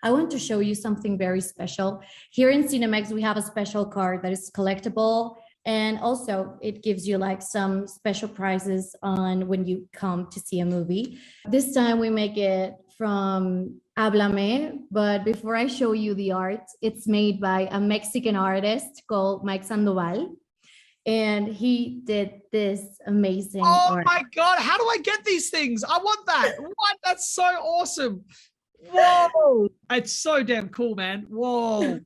I want to show you something very special. Here in Cinemex, we have a special card that is collectible. And also it gives you like some special prizes on when you come to see a movie. This time we make it from Háblame, but before I show you the art, it's made by a Mexican artist called Mike Sandoval. And he did this amazing art. My God, how do I get these things? I want that. What? That's so awesome. Whoa. It's so damn cool, man. Whoa.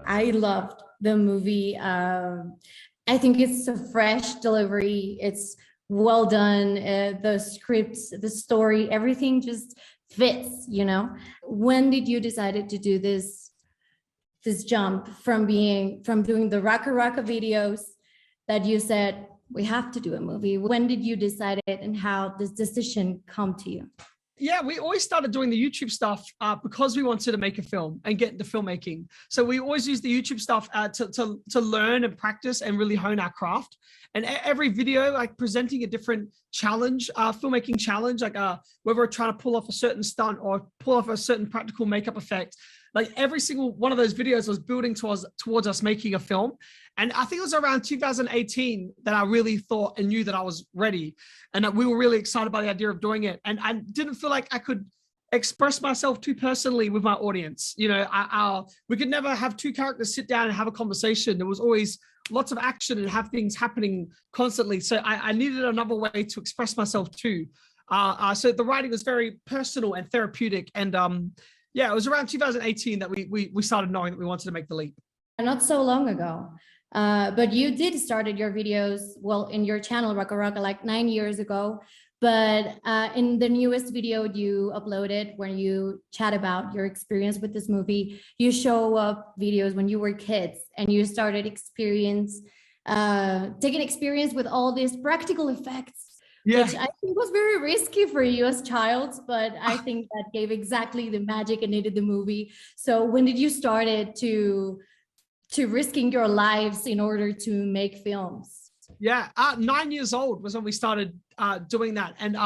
I loved the movie. I think it's a fresh delivery. It's well done. The scripts, the story, everything just fits, you know. When did you decide to do this jump from doing the Raka videos that you said, we have to do a movie? When did you decide it, and how does this decision come to you? Yeah, we always started doing the YouTube stuff because we wanted to make a film and get into filmmaking. So we always use the YouTube stuff to learn and practice and really hone our craft. And every video, like presenting a different challenge, filmmaking challenge, like whether we're trying to pull off a certain stunt or pull off a certain practical makeup effect, like every single one of those videos was building towards us making a film. And I think it was around 2018 that I really thought and knew that I was ready, and that we were really excited by the idea of doing it. And I didn't feel like I could express myself too personally with my audience. You know, we could never have two characters sit down and have a conversation. There was always lots of action and have things happening constantly. So I needed another way to express myself too. So the writing was very personal and therapeutic. And yeah, it was around 2018 that we started knowing that we wanted to make the leap. Not so long ago. But you did started your videos, well, in your channel, Raka like 9 years ago. But in the newest video you uploaded, when you chat about your experience with this movie, you show up videos when you were kids and you started taking experience with all these practical effects, which I think was very risky for you as child, but I think that gave exactly the magic it needed the movie. So when did you started to risking your lives in order to make films? Yeah, 9 years old was when we started doing that. And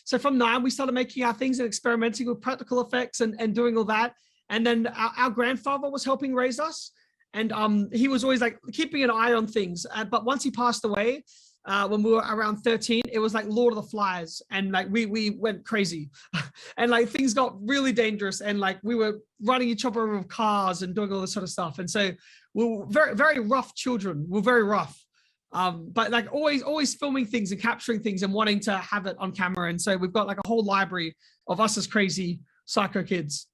so from 9, we started making our things and experimenting with practical effects and doing all that. And then our grandfather was helping raise us. And he was always like keeping an eye on things. But once he passed away, when we were around 13, it was like Lord of the Flies. And like we went crazy and like things got really dangerous. And like we were running each other over with cars and doing all this sort of stuff. And so we were very, very rough children. We're very rough. But like always filming things and capturing things and wanting to have it on camera. And so we've got like a whole library of us as crazy psycho kids.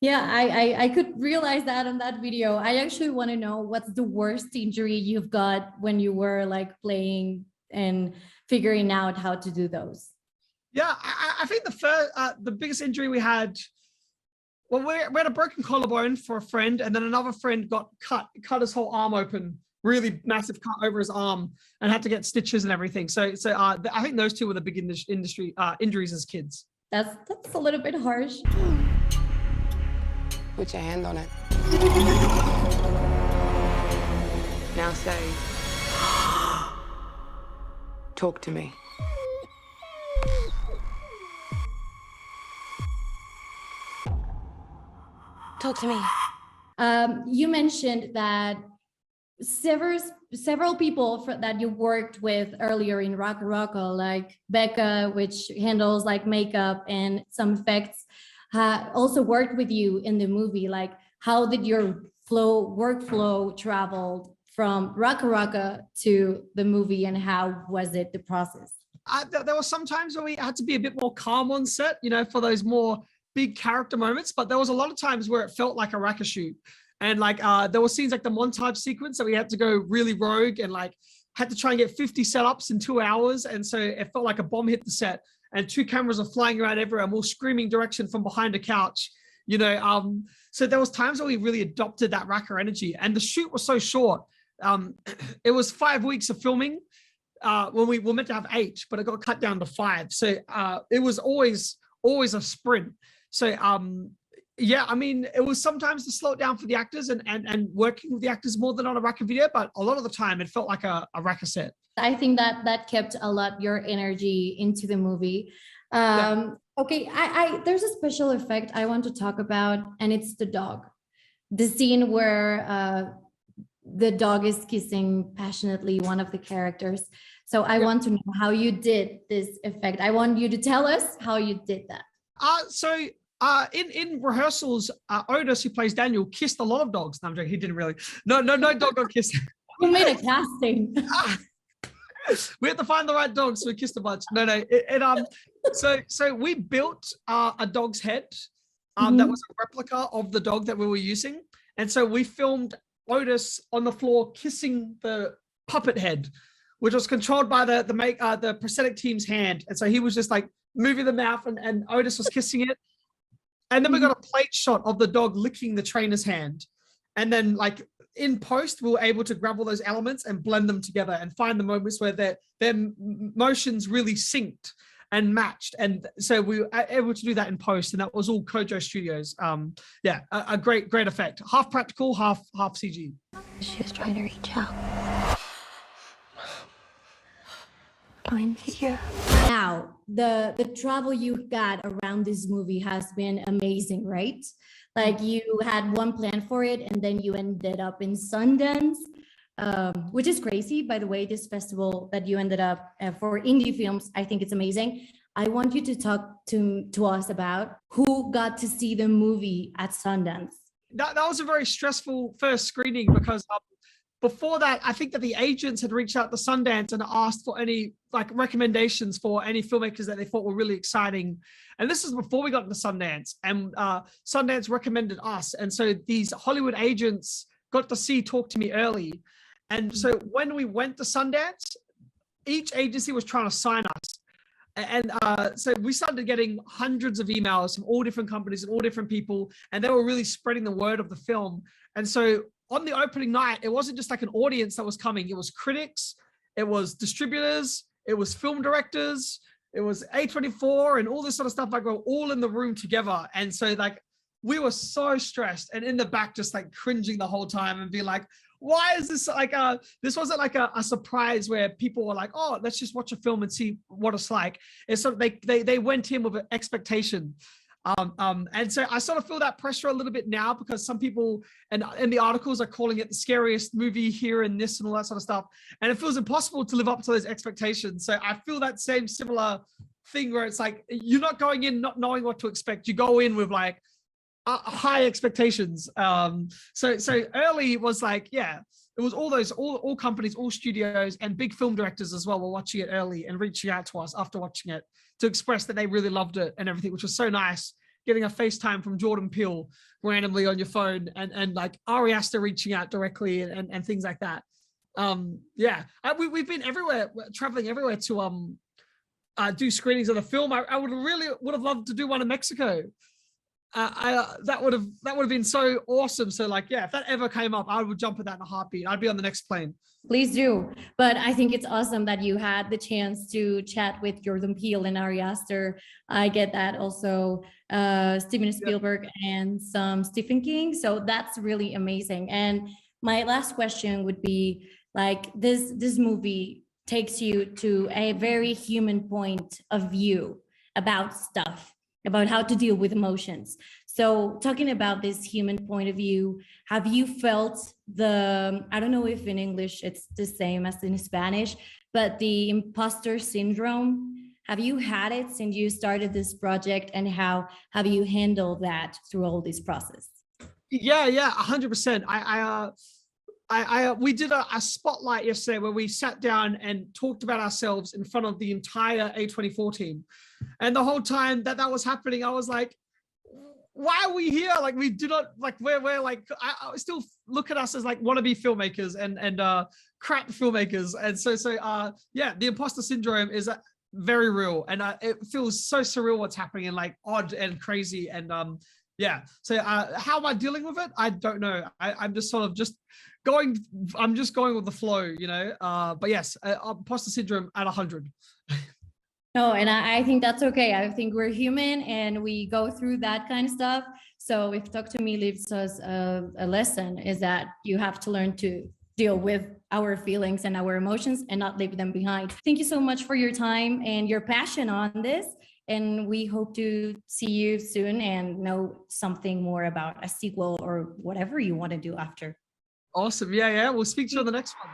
Yeah, I could realize that on that video. I actually want to know, what's the worst injury you've got when you were like playing and figuring out how to do those? Yeah, I think the biggest injury we had, well, we had a broken collarbone for a friend, and then another friend got cut his whole arm open, really massive cut over his arm, and had to get stitches and everything. So I think those two were the big industry injuries as kids. That's a little bit harsh. Put your hand on it. Now say, talk to me. Talk to me. You mentioned that several people that you worked with earlier in Raka, like Becca, which handles like makeup and some effects, also worked with you in the movie. Like, how did your workflow travel from Raka to the movie, and how was it, the process? There were some times where we had to be a bit more calm on set, you know, for those more big character moments, but there was a lot of times where it felt like a Raka shoot. And like there were scenes like the montage sequence that we had to go really rogue and like had to try and get 50 setups in 2 hours. And so it felt like a bomb hit the set and 2 cameras are flying around everywhere and we're screaming direction from behind a couch, you know. So there was times where we really adopted that Raka energy, and the shoot was so short. It was 5 weeks of filming when we were meant to have 8, but it got cut down to 5. So it was always a sprint. So yeah, I mean, it was sometimes to slow it down for the actors and working with the actors more than on a Raka video, but a lot of the time it felt like a Raka set. I think that kept a lot your energy into the movie. Okay, there's a special effect I want to talk about, and it's the dog. The scene where the dog is kissing passionately one of the characters. So I want to know how you did this effect. I want you to tell us how you did that. In rehearsals, Otis, who plays Daniel, kissed a lot of dogs. No, I'm joking. He didn't really. No dog got kissed. Who made a casting? We had to find the right dog, so we kissed a bunch. So we built a dog's head that was a replica of the dog that we were using, and so we filmed Otis on the floor kissing the puppet head, which was controlled by the prosthetic team's hand, and so he was just like moving the mouth, and Otis was kissing it, and then we got a plate shot of the dog licking the trainer's hand, and then like in post, we were able to grab all those elements and blend them together and find the moments where their motions really synced and matched. And so we were able to do that in post, and that was all Kojo Studios. A great effect. Half practical, half CG. She was trying to reach out. Find you. Now, the travel you got around this movie has been amazing, right? Like you had one plan for it, and then you ended up in Sundance, which is crazy, by the way, this festival that you ended up for indie films. I think it's amazing. I want you to talk to us about who got to see the movie at Sundance. That was a very stressful first screening because before that, I think that the agents had reached out to Sundance and asked for any like recommendations for any filmmakers that they thought were really exciting. And this is before we got into Sundance, and Sundance recommended us. And so these Hollywood agents got to talk to me early. And so when we went to Sundance, each agency was trying to sign us. And so we started getting hundreds of emails from all different companies and all different people, and they were really spreading the word of the film. And so on the opening night, it wasn't just like an audience that was coming. It was critics, it was distributors, it was film directors, it was A24 and all this sort of stuff. Like we're all in the room together. And so like, we were so stressed and in the back, just like cringing the whole time and being like, why is this like this wasn't like a surprise where people were like, oh, let's just watch a film and see what it's like. It's sort of they went in with an expectation. And so I sort of feel that pressure a little bit now because some people and the articles are calling it the scariest movie here and this and all that sort of stuff. And it feels impossible to live up to those expectations. So I feel that similar thing where it's like, you're not going in not knowing what to expect. You go in with like high expectations. So early was like, yeah, it was all companies, all studios and big film directors as well were watching it early and reaching out to us after watching it to express that they really loved it and everything, which was so nice. Getting a FaceTime from Jordan Peele randomly on your phone and like Ari Aster reaching out directly and things like that. We've been everywhere, traveling everywhere to do screenings of the film. I would have loved to do one in Mexico. That would have been so awesome. So like, yeah, if that ever came up, I would jump at that in a heartbeat. I'd be on the next plane. Please do. But I think it's awesome that you had the chance to chat with Jordan Peele and Ari Aster. I get that also, Steven Spielberg and some Stephen King. So that's really amazing. And my last question would be like, this movie takes you to a very human point of view about stuff, about how to deal with emotions. So talking about this human point of view, have you felt I don't know if in English it's the same as in Spanish, but the imposter syndrome, have you had it since you started this project, and how have you handled that through all this process? Yeah, 100%. We did a spotlight yesterday where we sat down and talked about ourselves in front of the entire A24 team. And the whole time that was happening, I was like, why are we here? Like, we do not, like, we're like, I still look at us as like wannabe filmmakers and crap filmmakers. And so the imposter syndrome is very real. And it feels so surreal what's happening and like odd and crazy. And so how am I dealing with it? I don't know. I'm just sort of going with the flow, you know? But yes, imposter syndrome at 100. No, and I think that's okay. I think we're human and we go through that kind of stuff. So if Talk to Me leaves us a lesson, is that you have to learn to deal with our feelings and our emotions and not leave them behind. Thank you so much for your time and your passion on this. And we hope to see you soon and know something more about a sequel or whatever you want to do after. Awesome. Yeah. We'll speak to you on the next one.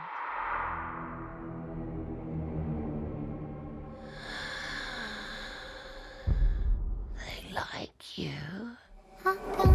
They like you.